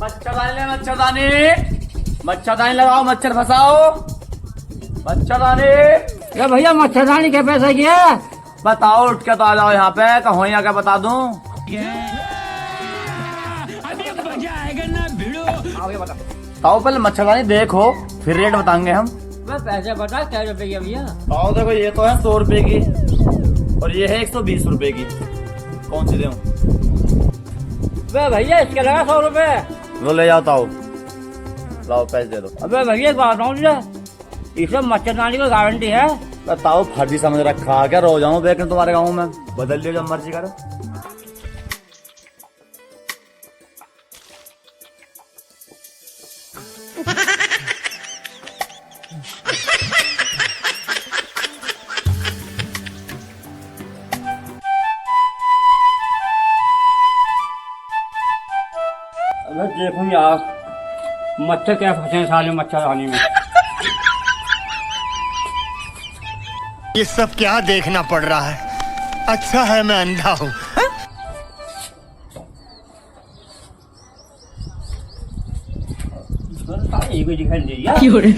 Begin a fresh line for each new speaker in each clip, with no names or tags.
मच्छरदानी मच्छरदानी मच्छरदानी लगाओ, मच्छर फंसाओ, मच्छरदानी।
ये भैया मच्छरदानी के पैसे की है?
बताओ, उठ के तो आ जाओ यहाँ पे, कहो यहाँ क्या बता दूं। बताओ पहले मच्छरदानी देखो, फिर रेट बताएंगे हम।
मैं पैसे बता, क्या रुपए की भैया?
आओ देखो, ये तो है 100 रुपए की और ये है 120 रुपए की, कौन सी दूं?
अबे भैया इसके लगा 100 रुपए।
वो ले जाओ, ताओ लाओ पैसे दे दो।
अबे भैया एक बात बताऊँ, इसमें मच्छरदानी की गारंटी है।
बताओ, फर्जी समझ रखा क्या? रो जाऊं बेकर तुम्हारे गाँव में, बदल लियो जब मर्जी करो।
अबे देखूं यार, मच्छर क्या फंसे हैं साले मच्छरदानी में।
ये सब क्या देखना पड़ रहा है? अच्छा है मैं अंधा हूँ।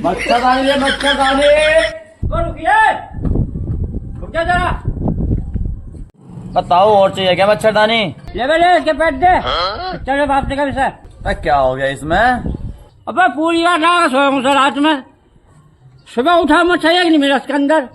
मच्छरदानी ले, मच्छरदानी।
रुकिए जरा।
बताओ, और चाहिए क्या मच्छरदानी?
ले इसके पेट दे। चलो बाप का विषय।
क्या हो गया इसमें?
अबे पूरी रात सोया हूँ सर, रात में सुबह उठा मच्छर एक नहीं मिला इसके अंदर।